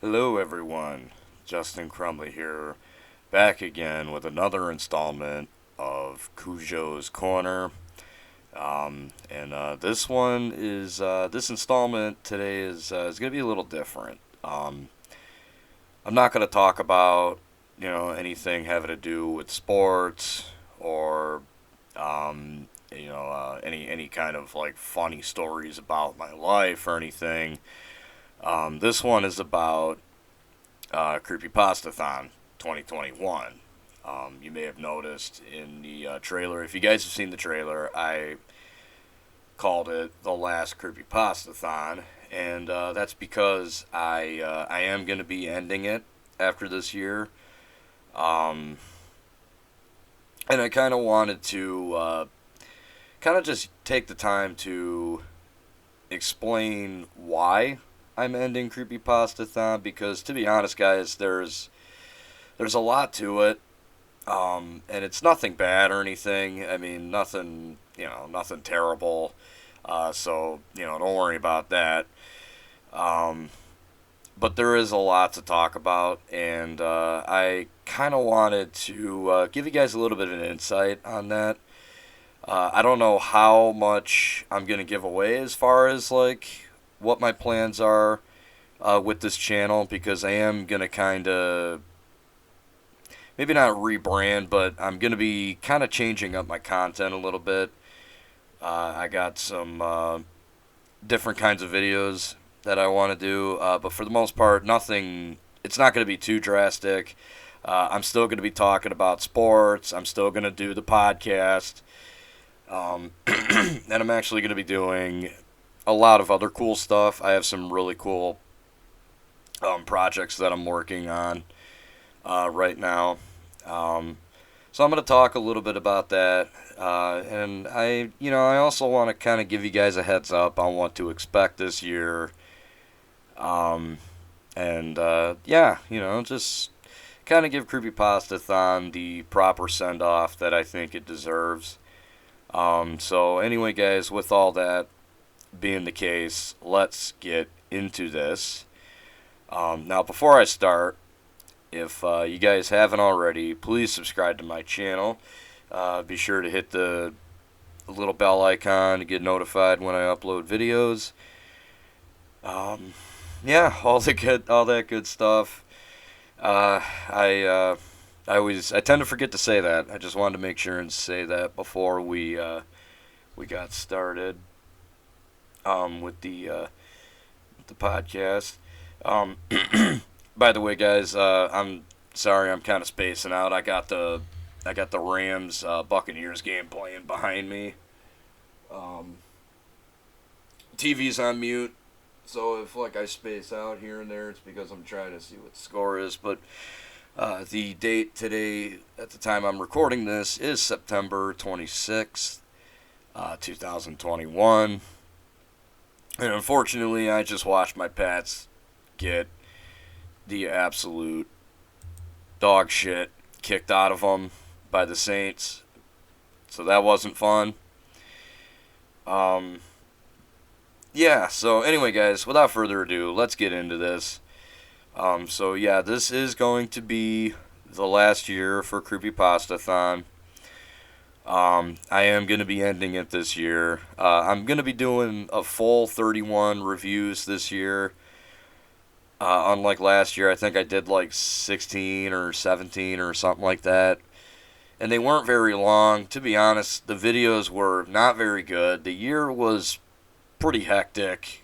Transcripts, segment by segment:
Hello, everyone. Justin Crumley here, back again with another installment of CuJo's Corner. And this installment today is going to be a little different. I'm not going to talk about anything having to do with sports or any kind of like funny stories about my life or anything. This one is about Creepypasta-Thon 2021. You may have noticed in the trailer, if you guys have seen the trailer, I called it the last Creepypasta-Thon, and that's because I am going to be ending it after this year. Um, and I kind of wanted to kind of just take the time to explain why I'm ending Creepypasta-Thon, because to be honest, guys, there's a lot to it. And it's nothing bad or anything. I mean, nothing terrible. So don't worry about that. Um, but there is a lot to talk about, and I kind of wanted to give you guys a little bit of an insight on that. I don't know how much I'm gonna give away as far as like what my plans are with this channel, because I am gonna kind of maybe not rebrand, but I'm gonna be kind of changing up my content a little bit. I got some different kinds of videos that I want to do, but for the most part, nothing. It's not going to be too drastic. I'm still going to be talking about sports. I'm still going to do the podcast, and I'm actually going to be doing a lot of other cool stuff. I have some really cool projects that I'm working on right now. Um, so I'm going to talk a little bit about that, and I also want to kind of give you guys a heads up on what to expect this year. Um, and just kind of give Creepypastathon the proper send off that I think it deserves. So anyway, guys, with all that being the case, let's get into this. Now, before I start, if you guys haven't already, please subscribe to my channel. Be sure to hit the little bell icon to get notified when I upload videos. Um, yeah, all that good stuff. Uh, I tend to forget to say that. I just wanted to make sure and say that before we got started with the podcast. Um, by the way, guys, I'm sorry I'm kind of spacing out. I got the Rams Buccaneers game playing behind me. Um, TV's on mute, so if like I space out here and there, it's because I'm trying to see what the score is. But the date today, at the time I'm recording this, is September 26th, 2021. And unfortunately, I just watched my Pats get the absolute dog shit kicked out of them by the Saints. So that wasn't fun. Um, yeah, so anyway, guys, without further ado, let's get into this. This is going to be the last year for Creepypastathon. I am going to be ending it this year. I'm going to be doing a full 31 reviews this year. Unlike last year, I think I did like 16 or 17 or something like that. And they weren't very long. To be honest, the videos were not very good. The year was pretty hectic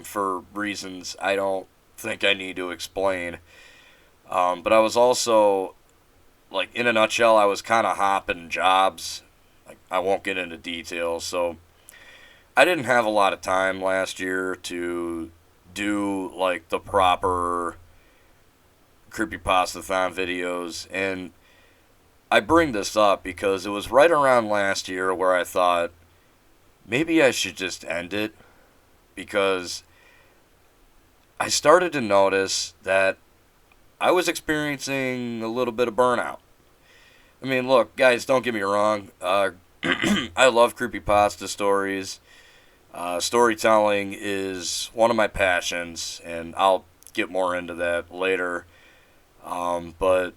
for reasons I don't think I need to explain. But I was also, like, in a nutshell, I was kind of hopping jobs. Like, I won't get into details. So I didn't have a lot of time last year to do, like, the proper Creepypastathon videos. And I bring this up because it was right around last year where I thought maybe I should just end it, because I started to notice that I was experiencing a little bit of burnout. I mean, look, guys, don't get me wrong. I love creepypasta stories. Storytelling is one of my passions, and I'll get more into that later. But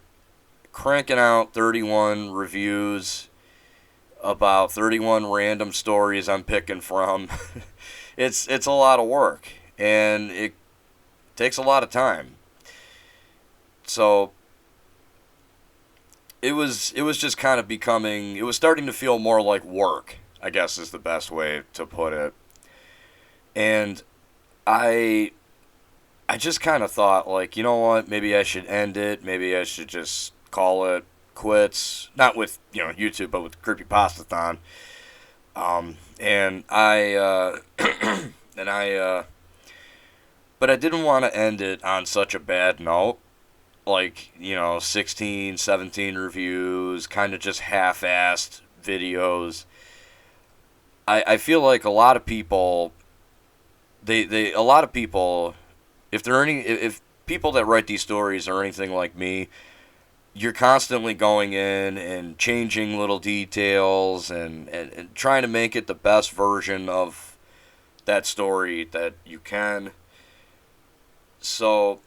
cranking out 31 reviews about 31 random stories I'm picking from, it's a lot of work, and it takes a lot of time. So it was just kind of becoming, it was starting to feel more like work, I guess is the best way to put it. And I just kind of thought, like, you know what, maybe I should end it. Maybe I should just call it quits. Not with, YouTube, but with Creepypasta-Thon. And but I didn't want to end it on such a bad note. Like, 16, 17 reviews, kind of just half-assed videos. I feel like a lot of people, a lot of people, if people that write these stories are anything like me, you're constantly going in and changing little details and trying to make it the best version of that story that you can. So,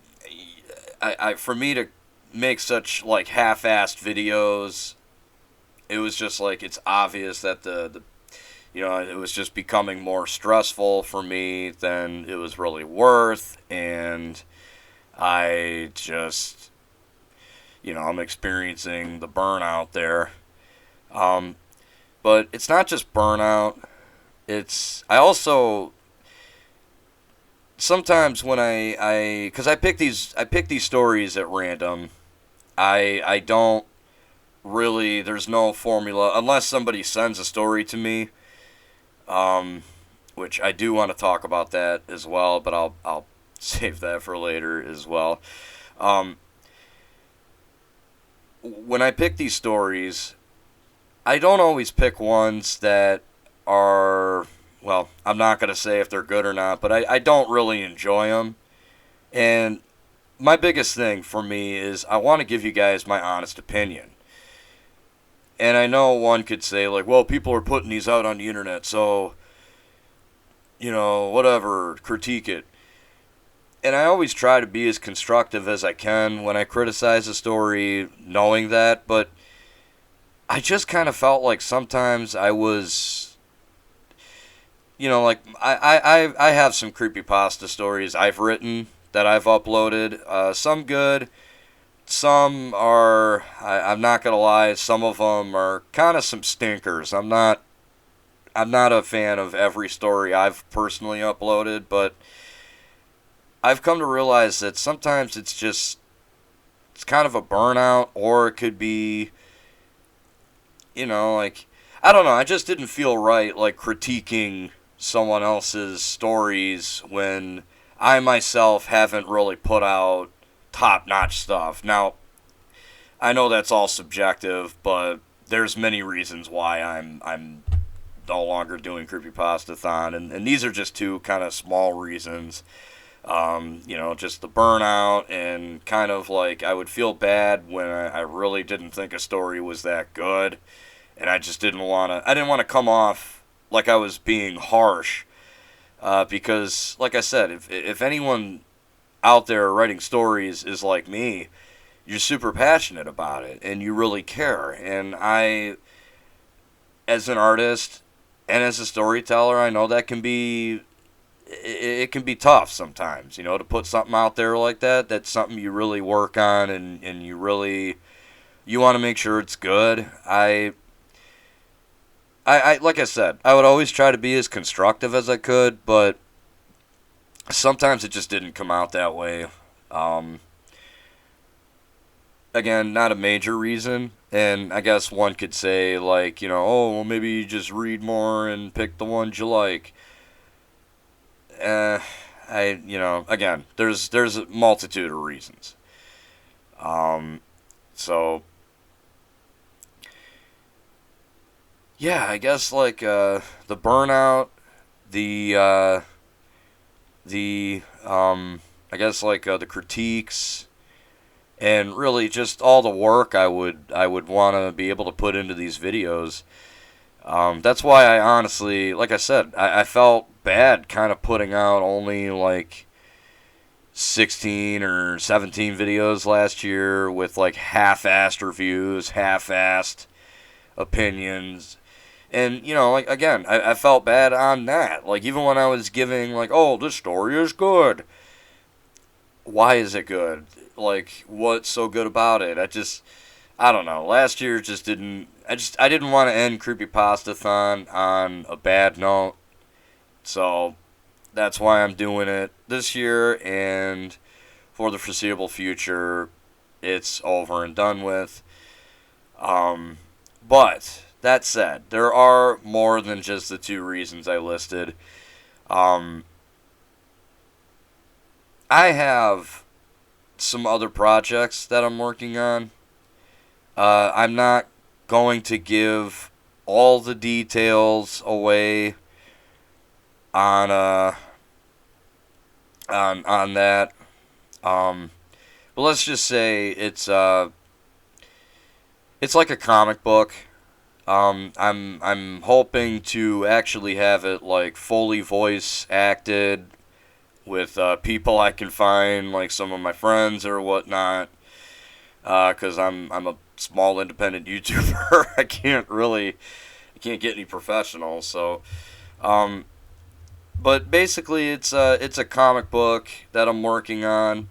for me to make such, like, half-assed videos, it was just like, it's obvious that it was just becoming more stressful for me than it was really worth, and I just, I'm experiencing the burnout there. But it's not just burnout. I also, sometimes when because I pick these stories at random, I don't really, there's no formula, unless somebody sends a story to me, which I do want to talk about that as well, but I'll save that for later as well. When I pick these stories, I don't always pick ones that are, well, I'm not going to say if they're good or not, but I don't really enjoy them. And my biggest thing for me is I want to give you guys my honest opinion. And I know one could say, like, well, people are putting these out on the internet, so, whatever, critique it. And I always try to be as constructive as I can when I criticize a story, knowing that, but I just kind of felt like sometimes I was, like, I have some creepypasta stories I've written that I've uploaded, some good, some are, I'm not going to lie, some of them are kind of some stinkers. I'm not a fan of every story I've personally uploaded, but I've come to realize that sometimes it's kind of a burnout, or it could be, like, I don't know, I just didn't feel right, like, critiquing someone else's stories when I myself haven't really put out top-notch stuff. Now, I know that's all subjective, but there's many reasons why I'm no longer doing Creepypasta-Thon, and these are just two kind of small reasons. Just the burnout, and kind of like I would feel bad when I really didn't think a story was that good, and I just didn't want to come off like I was being harsh, because, like I said, if anyone out there writing stories is like me, you're super passionate about it, and you really care, and I, as an artist, and as a storyteller, I know that can be tough sometimes, to put something out there like that. That's something you really work on, and you want to make sure it's good. I like I said, I would always try to be as constructive as I could, but sometimes it just didn't come out that way. Again, not a major reason, and I guess one could say, like, oh, well, maybe you just read more and pick the ones you like. Again, there's a multitude of reasons. So, yeah, I guess, like, the burnout, I guess, like, the critiques, and really just all the work I would want to be able to put into these videos. That's why I honestly, like I said, I felt bad kind of putting out only like 16 or 17 videos last year with like half-assed reviews, half-assed opinions. And, you know, like, again, I felt bad on that. Like, even when I was giving, like, oh, this story is good. Why is it good? Like, what's so good about it? I don't know. Last year just didn't, I didn't want to end Creepypastathon on a bad note. So, that's why I'm doing it this year, and for the foreseeable future, it's over and done with. But that said, there are more than just the two reasons I listed. I have some other projects that I'm working on. I'm not going to give all the details away on that. But let's just say it's like a comic book. I'm hoping to actually have it like fully voice acted with people I can find, like some of my friends or whatnot. Because I'm a small independent YouTuber. I can't get any professionals. So, but basically it's a comic book that I'm working on.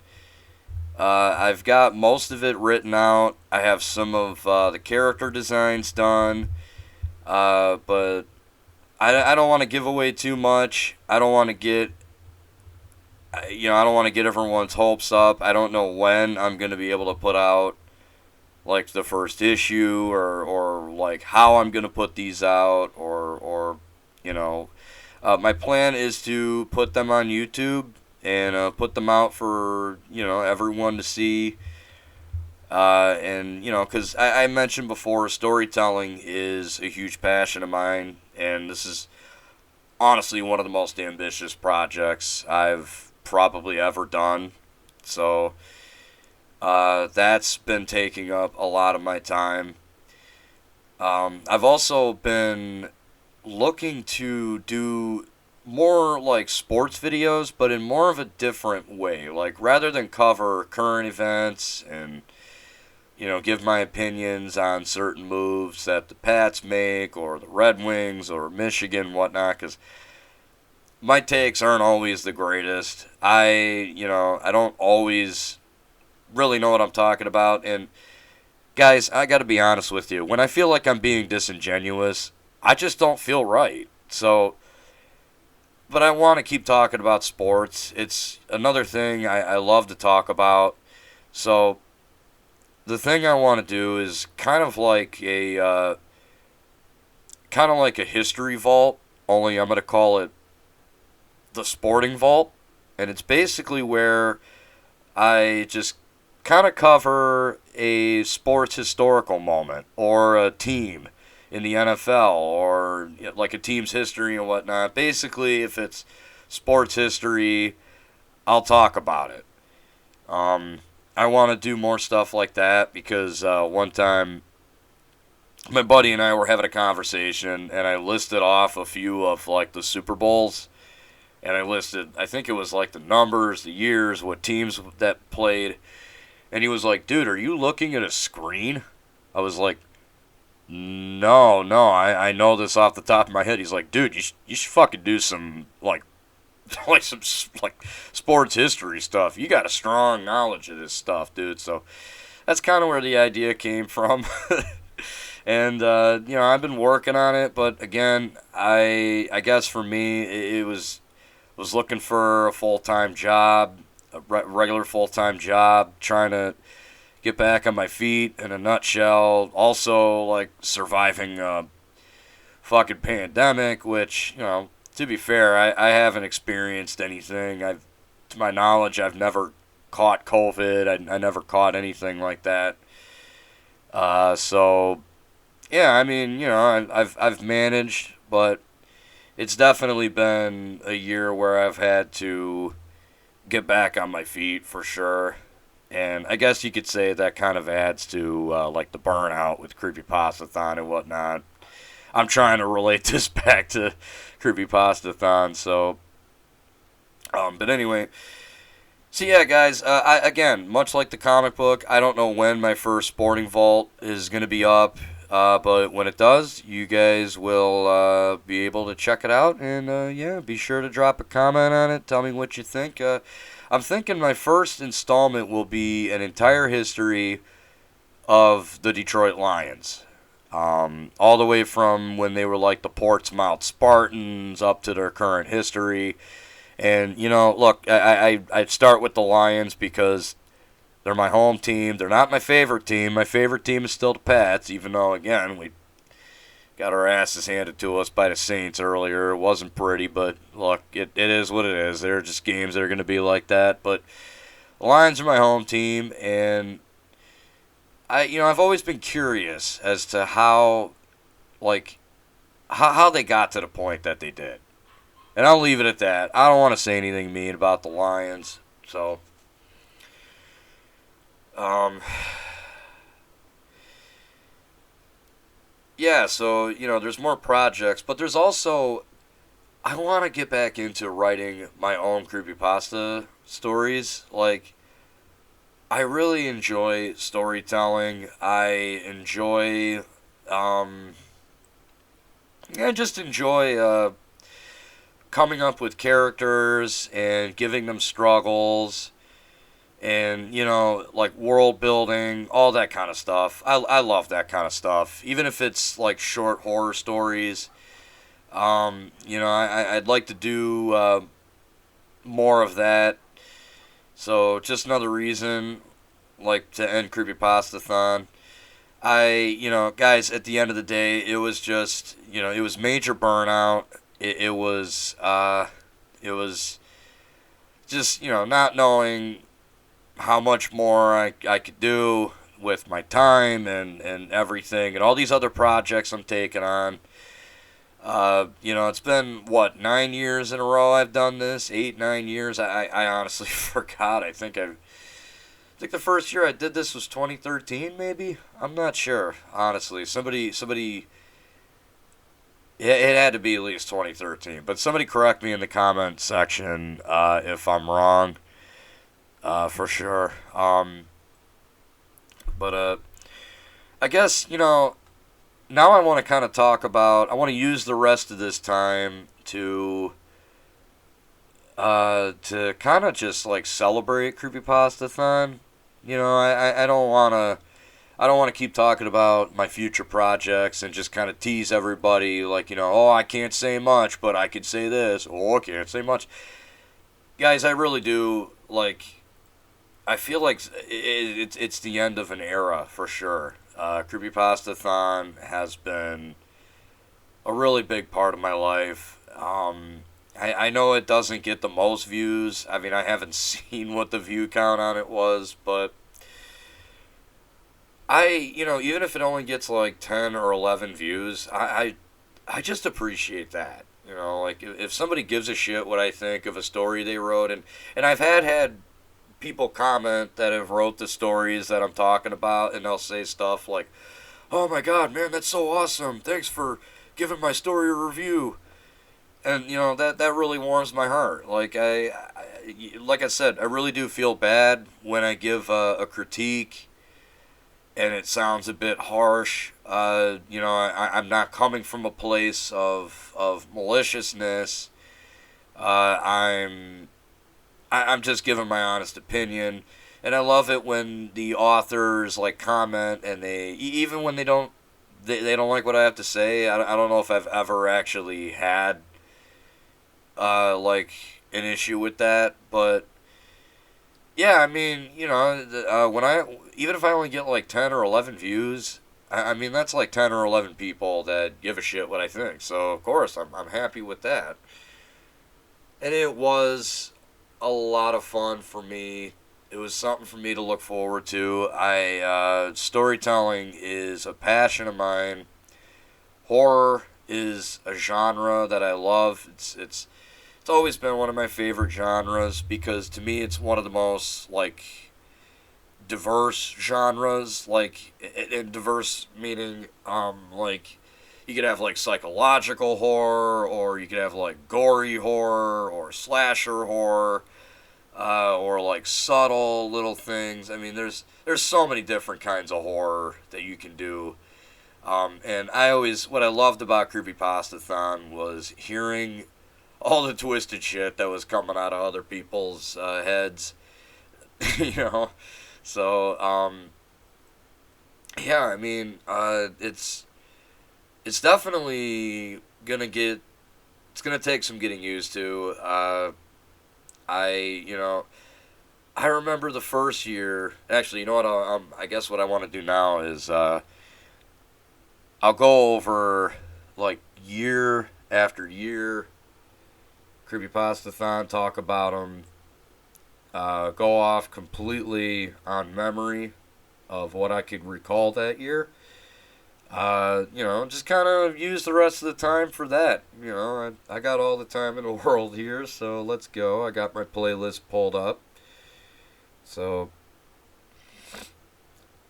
I've got most of it written out. I have some of the character designs done, but I don't want to give away too much. I don't want to get everyone's hopes up. I don't know when I'm going to be able to put out like the first issue or like how I'm going to put these out or my plan is to put them on YouTube and put them out for everyone to see. And because I mentioned before, storytelling is a huge passion of mine, and this is honestly one of the most ambitious projects I've probably ever done. So that's been taking up a lot of my time. I've also been looking to do more like sports videos, but in more of a different way. Like, rather than cover current events and give my opinions on certain moves that the Pats make or the Red Wings or Michigan, whatnot, because my takes aren't always the greatest. I don't always really know what I'm talking about. And guys, I got to be honest with you. When I feel like I'm being disingenuous, I just don't feel right. So, but I want to keep talking about sports. It's another thing I love to talk about. So, the thing I want to do is kind of like a history vault. Only I'm going to call it the Sporting Vault, and it's basically where I just kind of cover a sports historical moment or a team in the NFL or like a team's history and whatnot. Basically, if it's sports history, I'll talk about it. I want to do more stuff like that because one time my buddy and I were having a conversation and I listed off a few of like the Super Bowls. And I listed, I think it was like the numbers, the years, what teams that played. And he was like, dude, are you looking at a screen? I was like, no, I know this off the top of my head. He's like, dude, you should fucking do some, like some, like, sports history stuff. You got a strong knowledge of this stuff, dude. So that's kind of where the idea came from. And, I've been working on it. But, again, I guess for me, it was looking for a full-time job, a regular full-time job, trying to get back on my feet in a nutshell. Also, like, surviving a fucking pandemic, which, to be fair, I haven't experienced anything. To my knowledge, I've never caught COVID. I never caught anything like that. So, yeah, I mean, I've managed, but it's definitely been a year where I've had to get back on my feet for sure. And I guess you could say that kind of adds to like the burnout with Creepypastathon and whatnot. I'm trying to relate this back to Creepypastathon. So, but anyway, So yeah, guys. Again, much like the comic book, I don't know when my first sporting vault is gonna be up, but when it does, you guys will be able to check it out, and yeah, be sure to drop a comment on it. Tell me what you think. I'm thinking my first installment will be an entire history of the Detroit Lions. All the way from when they were like the Portsmouth Spartans up to their current history. And, look, I start with the Lions because they're my home team. They're not my favorite team. My favorite team is still the Pats, even though, again, we got our asses handed to us by the Saints earlier. It wasn't pretty, but look, it is what it is. There are just games that are going to be like that. But the Lions are my home team, and I've always been curious as to like, how they got to the point that they did. And I'll leave it at that. I don't want to say anything mean about the Lions. So, um, yeah, so, there's more projects, but there's also, I want to get back into writing my own creepypasta stories. Like, I really enjoy storytelling. Um, I just enjoy, coming up with characters and giving them struggles and like world building, all that kind of stuff. I love that kind of stuff, even if it's like short horror stories. I'd like to do more of that. So just another reason, like, to end Creepypasta-Thon. Guys, at the end of the day, it was just, it was major burnout. It was just, not knowing how much more I could do with my time and everything and all these other projects I'm taking on. It's been, what, 9 years in a row I've done this? 8, 9 years? I honestly forgot. I think the first year I did this was 2013, maybe? I'm not sure, honestly. Somebody, it had to be at least 2013. But somebody correct me in the comment section if I'm wrong, for sure. But I guess, now I want to kind of I want to use the rest of this time to kind of just like celebrate Creepypasta-Thon. I don't want to keep talking about my future projects and just kind of tease everybody like, oh, I can't say much, but I could say this. Oh, I can't say much. Guys, I really do, like, I feel like it's the end of an era for sure. Creepypasta-Thon has been a really big part of my life. I know it doesn't get the most views. I mean, I haven't seen what the view count on it was, but even if it only gets like 10 or 11 views, I just appreciate that. Like, if somebody gives a shit what I think of a story they wrote, and I've had people comment that have wrote the stories that I'm talking about, and they'll say stuff like, "Oh my god, man, that's so awesome! Thanks for giving my story a review." And that really warms my heart. Like like I said, I really do feel bad when I give a critique and it sounds a bit harsh. I'm not coming from a place of maliciousness. I'm just giving my honest opinion, and I love it when the authors like comment and even when they don't like what I have to say. I don't know if I've ever actually had like an issue with that, but yeah, I mean, when even if I only get like 10 or 11 views, I mean, that's like 10 or 11 people that give a shit what I think. So, of course, I'm happy with that. And it was a lot of fun for me. It was something for me to look forward to. Storytelling is a passion of mine. Horror is a genre that I love. It's always been one of my favorite genres because to me it's one of the most like diverse genres, like, and diverse meaning like you could have like psychological horror, or you could have like gory horror or slasher horror. or like subtle little things. I mean, there's so many different kinds of horror that you can do. And what I loved about Creepypasta-Thon was hearing all the twisted shit that was coming out of other people's heads, you know. So, yeah, I mean, it's definitely it's gonna take some getting used to. I, you know, I remember the first year. Actually, you know what? I guess what I want to do now is I'll go over like year after year Creepypasta-Thon, talk about them, go off completely on memory of what I could recall that year. Just kind of use the rest of the time for that. I got all the time in the world here, so let's go. I got my playlist pulled up. So,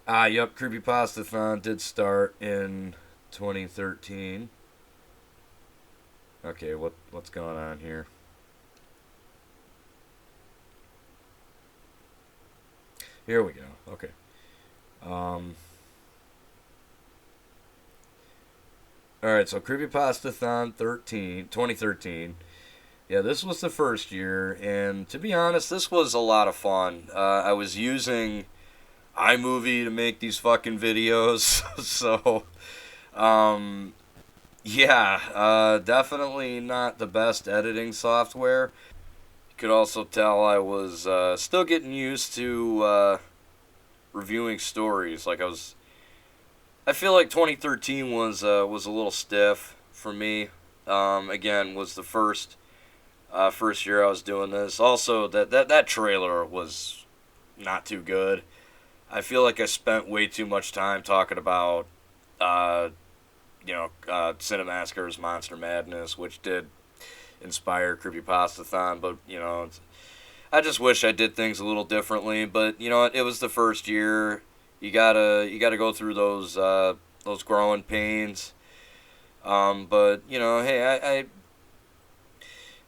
yep, Creepypasta-Thon did start in 2013. Okay, what's going on here? Here we go. Okay. Alright, so Creepypasta-Thon 2013. Yeah, this was the first year, and to be honest, this was a lot of fun. I was using iMovie to make these fucking videos, so, definitely not the best editing software. You could also tell I was still getting used to reviewing stories. I feel like 2013 was a little stiff for me. Again, was the first year I was doing this. Also, that trailer was not too good. I feel like I spent way too much time talking about, Cinemassacre's Monster Madness, which did inspire Creepypasta-Thon, but, I just wish I did things a little differently. But, it was the first year. You gotta go through those growing pains. But, hey, I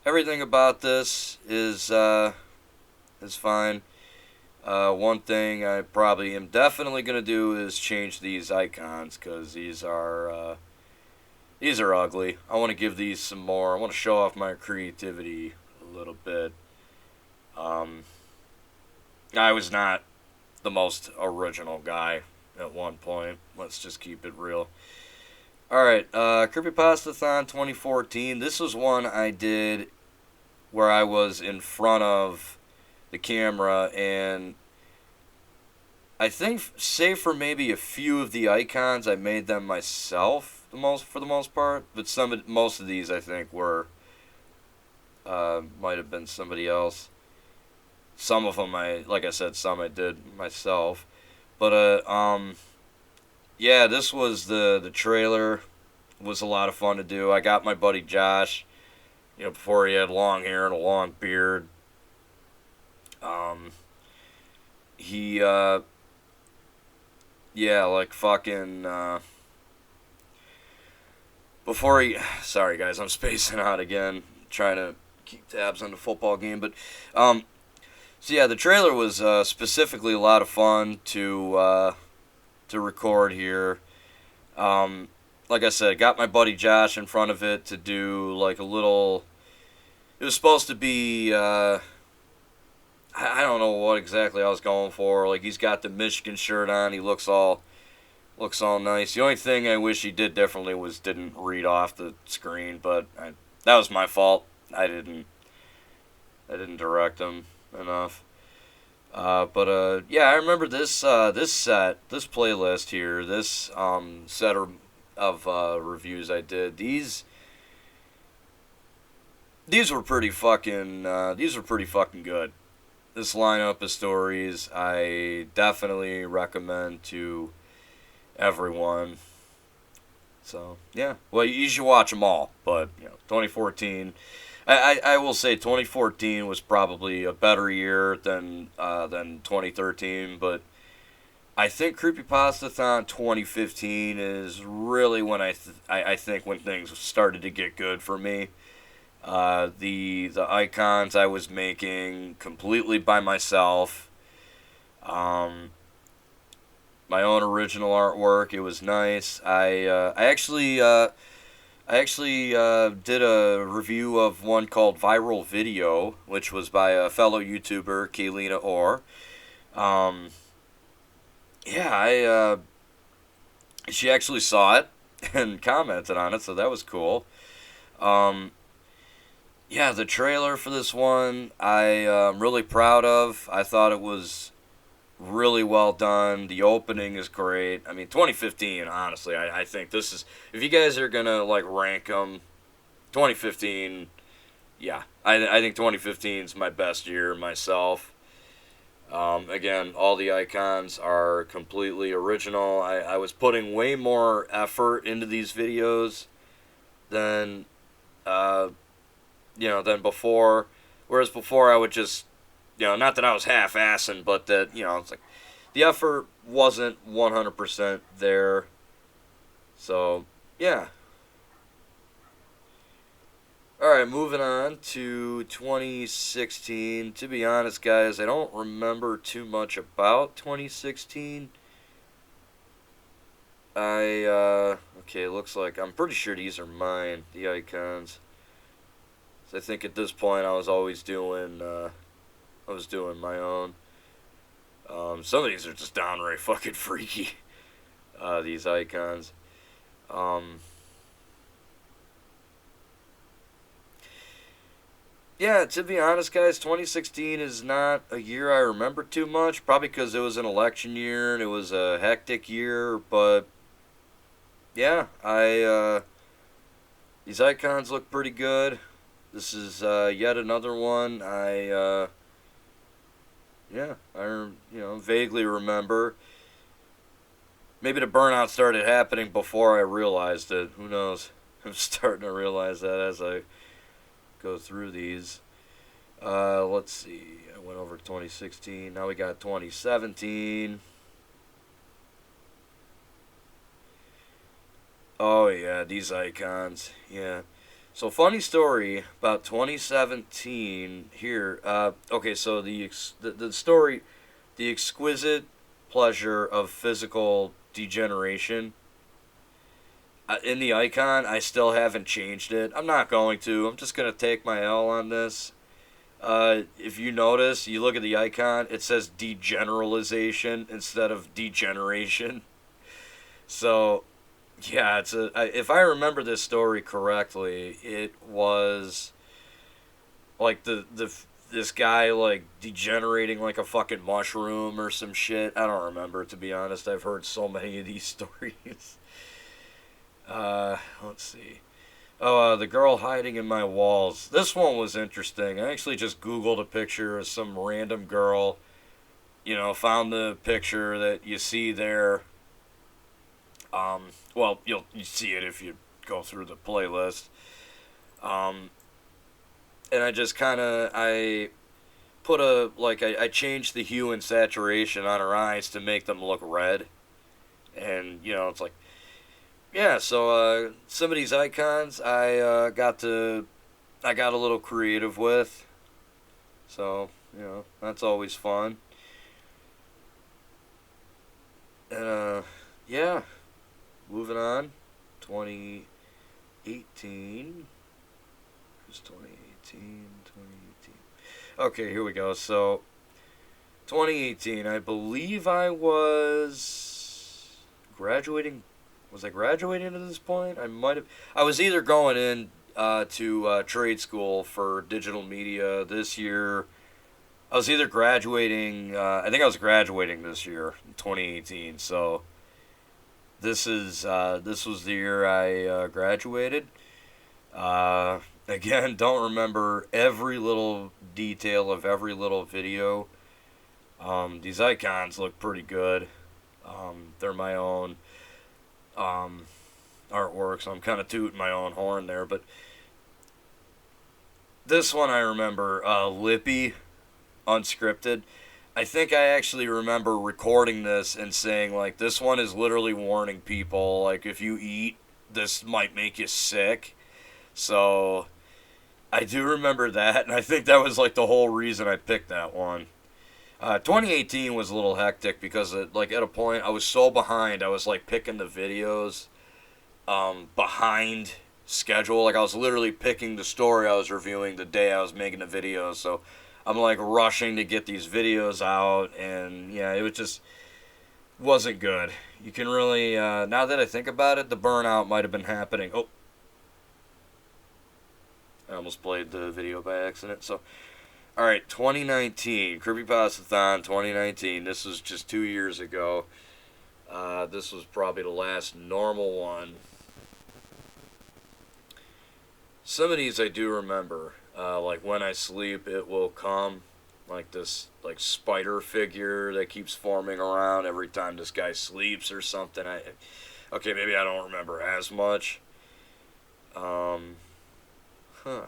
everything about this is fine. One thing I probably am definitely gonna do is change these icons, because these are ugly. I want to give these some more. I want to show off my creativity a little bit. I was not the most original guy at one point. Let's just keep it real. Alright, Creepypasta-Thon 2014. This was one I did where I was in front of the camera, and I think, save for maybe a few of the icons, I made them myself for the most part. But most of these I think were might have been somebody else. Some of them like I said, some I did myself. But this was the trailer. It was a lot of fun to do. I got my buddy Josh, before he had long hair and a long beard. He before he, sorry guys, I'm spacing out again, trying to keep tabs on the football game, but the trailer was specifically a lot of fun to record here. Like I said, got my buddy Josh in front of it to do like a little. It was supposed to be. I don't know what exactly I was going for. Like, he's got the Michigan shirt on. He looks all nice. The only thing I wish he did differently was didn't read off the screen, but that was my fault. I didn't direct him enough. I remember this playlist here, this set of reviews I did. These were pretty fucking good. This lineup of stories I definitely recommend to everyone. So, yeah. Well, you should watch them all. But, 2014, I will say 2014 was probably a better year than 2013. But I think Creepypasta-Thon 2015 is really when I think when things started to get good for me. The icons I was making completely by myself. Um, my own original artwork. It was nice. I actually did a review of one called Viral Video, which was by a fellow YouTuber, Kaylina Orr. Um, yeah, she actually saw it and commented on it, so that was cool. Um, yeah, the trailer for this one I'm really proud of. I thought it was really well done. The opening is great. I mean, 2015, honestly, I think this is, if you guys are going to, like, rank them, 2015, yeah. I think 2015 is my best year myself. Again, all the icons are completely original. I was putting way more effort into these videos than, uh, than before. Whereas before I would just, not that I was half-assing, but that, it's like the effort wasn't 100% there. So, yeah. Alright, moving on to 2016. To be honest, guys, I don't remember too much about 2016. Okay, looks like, I'm pretty sure these are mine, the icons. So I think at this point I was doing my own. Some of these are just downright fucking freaky. These icons. Um, yeah, to be honest, guys, 2016 is not a year I remember too much. Probably because it was an election year and it was a hectic year. But yeah, these icons look pretty good. This is yet another one I vaguely remember. Maybe the burnout started happening before I realized it. Who knows? I'm starting to realize that as I go through these. Let's see. I went over 2016. Now we got 2017. Oh, yeah, these icons. Yeah. So, funny story about 2017 here. Okay, so the story, the exquisite pleasure of physical degeneration. In the icon, I still haven't changed it. I'm not going to. I'm just going to take my L on this. If you notice, you look at the icon, it says degeneralization instead of degeneration. So, yeah, if I remember this story correctly, it was like this guy like degenerating like a fucking mushroom or some shit. I don't remember, to be honest. I've heard so many of these stories. Let's see. Oh, the girl hiding in my walls. This one was interesting. I actually just Googled a picture of some random girl. Found the picture that you see there. Well, you see it if you go through the playlist. And I just I put I changed the hue and saturation on her eyes to make them look red. And, it's like, yeah, so some of these icons I got a little creative with. So, that's always fun. And, yeah, moving on. 2018. Who's 2018? 2018. Okay, here we go. So, 2018, I believe I was graduating. Was I graduating at this point? I was either going in to trade school for digital media this year. I was either graduating. I think I was graduating this year, 2018. So this was the year I graduated. Again, don't remember every little detail of every little video. These icons look pretty good. They're my own artwork, so I'm kind of tooting my own horn there. But this one I remember, Lippy, unscripted. I think I actually remember recording this and saying, like, this one is literally warning people, like, if you eat, this might make you sick. So I do remember that, and I think that was like the whole reason I picked that one. 2018 was a little hectic because like at a point I was so behind. I was like picking the videos behind schedule. Like I was literally picking the story I was reviewing the day I was making the video. So I'm like rushing to get these videos out, and yeah, it was just wasn't good. You can really now that I think about it, the burnout might have been happening. Oh, I almost played the video by accident. So all right, 2019 Creepypastathon 2019. This was just 2 years ago. This was probably the last normal one. Some of these I do remember. Like When I Sleep, It Will Come. Like this like spider figure that keeps forming around every time this guy sleeps or something. Okay, maybe I don't remember as much. Um, huh.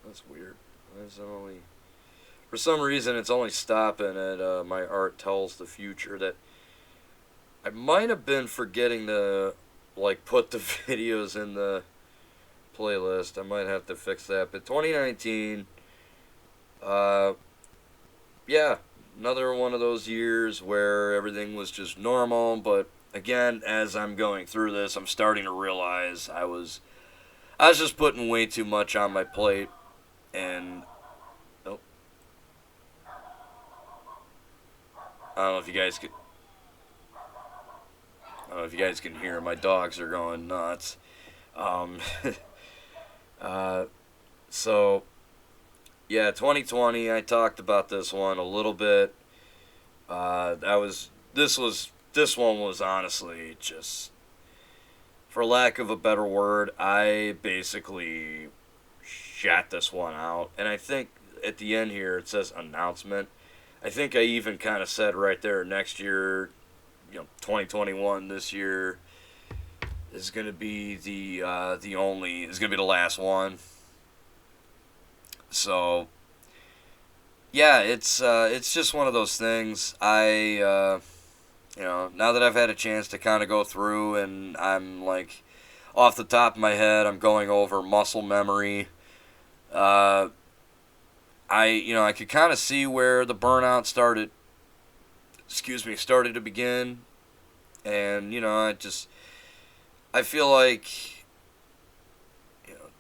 That's weird. Why is it only... For some reason, it's only stopping at My Art Tells the Future. That I might have been forgetting to like put the videos in the playlist. I might have to fix that. But 2019, yeah, another one of those years where everything was just normal. But again, as I'm going through this, I'm starting to realize I was just putting way too much on my plate, and oh, I don't know if you guys could. I don't know if you guys can hear. My dogs are going nuts. Um, uh, so yeah, 2020. I talked about this one a little bit. This one was honestly just, for lack of a better word, I basically shat this one out. And I think at the end here it says announcement. I think I even kind of said right there next year, 2021 this year is going to be is going to be the last one. So yeah, it's just one of those things. Now that I've had a chance to kind of go through, and I'm like off the top of my head, I'm going over muscle memory. Uh, I could kind of see where the burnout started to begin, and I feel like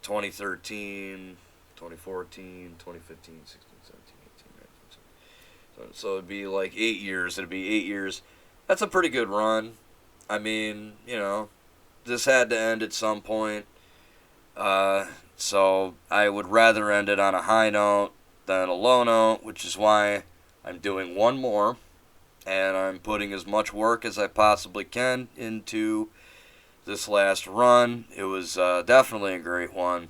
2013, 2014, 2015, 16, 17, 18, 19. So it'd be like 8 years. It'd be 8 years. That's a pretty good run. I mean, this had to end at some point. So I would rather end it on a high note than a low note, which is why I'm doing one more, and I'm putting as much work as I possibly can into this last run. It was definitely a great one.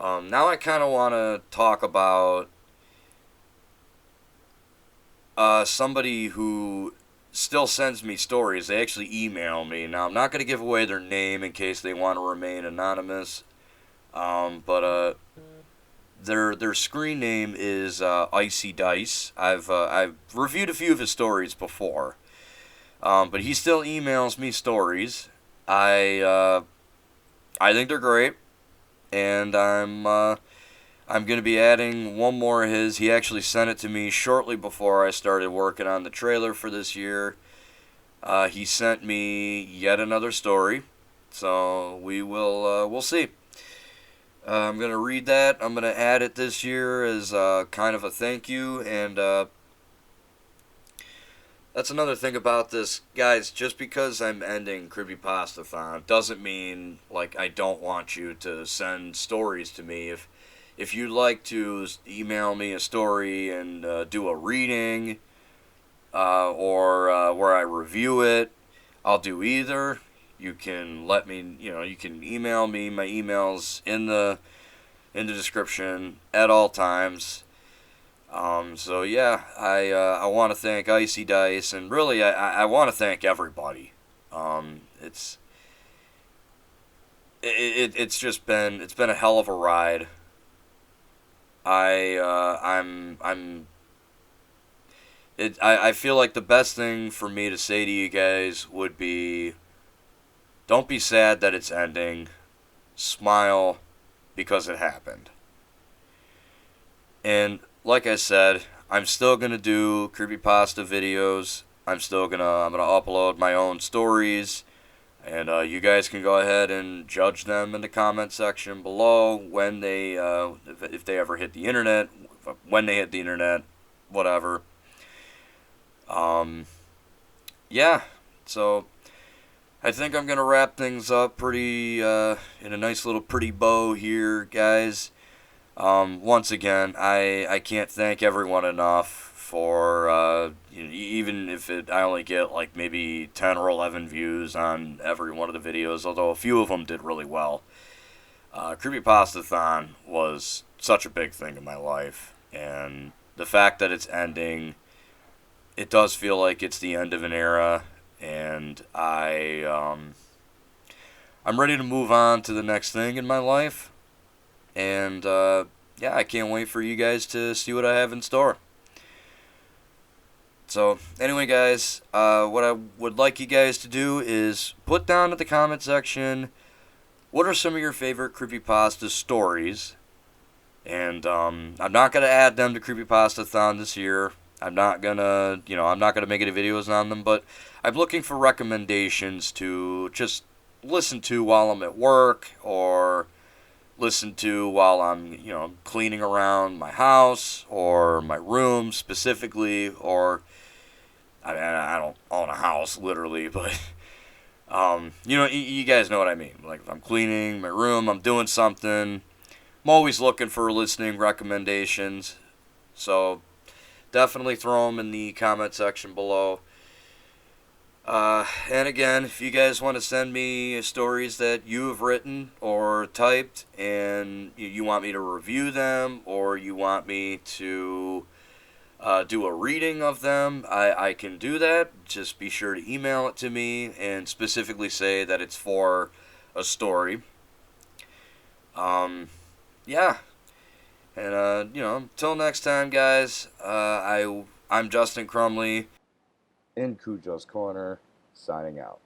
Now I kind of want to talk about somebody who still sends me stories. They actually email me. Now, I'm not going to give away their name in case they want to remain anonymous. But their screen name is Icy Dice. I've reviewed a few of his stories before. But he still emails me stories. I think they're great, and I'm going to be adding one more of his. He actually sent it to me shortly before I started working on the trailer for this year. He sent me yet another story, so we'll see. I'm going to read that. I'm going to add it this year as kind of a thank you, and that's another thing about this. Guys, just because I'm ending Creepypastathon doesn't mean like I don't want you to send stories to me. If you'd like to email me a story and do a reading or where I review it, I'll do either. You can you can email me. My email's in the description at all times. So yeah, I want to thank Icy Dice, and really I want to thank everybody. It's just been a hell of a ride. I feel like the best thing for me to say to you guys would be, don't be sad that it's ending. Smile because it happened. And like I said, I'm still going to do creepypasta videos. I'm gonna upload my own stories, and you guys can go ahead and judge them in the comment section below when they if they ever hit the internet, when they hit the internet, whatever. Yeah, so I think I'm gonna wrap things up pretty in a nice little pretty bow here, guys. Once again, I can't thank everyone enough for even if I only get like maybe 10 or 11 views on every one of the videos, although a few of them did really well. Creepypasta-Thon was such a big thing in my life, and the fact that it's ending, it does feel like it's the end of an era, and I'm ready to move on to the next thing in my life. And, yeah, I can't wait for you guys to see what I have in store. So, anyway, guys, what I would like you guys to do is put down in the comment section, what are some of your favorite creepypasta stories? And, I'm not going to add them to Creepypasta-Thon this year. I'm not going to make any videos on them, but I'm looking for recommendations to just listen to while I'm at work, or listen to while I'm, cleaning around my house or my room specifically, or I don't own a house literally, but you guys know what I mean. Like if I'm cleaning my room, I'm doing something. I'm always looking for listening recommendations, so definitely throw them in the comment section below. And again, if you guys want to send me stories that you have written or typed, and you want me to review them, or you want me to do a reading of them, I can do that. Just be sure to email it to me and specifically say that it's for a story. Yeah. And, until next time, guys, I'm Justin Crumley in CuJo's Corner, signing out.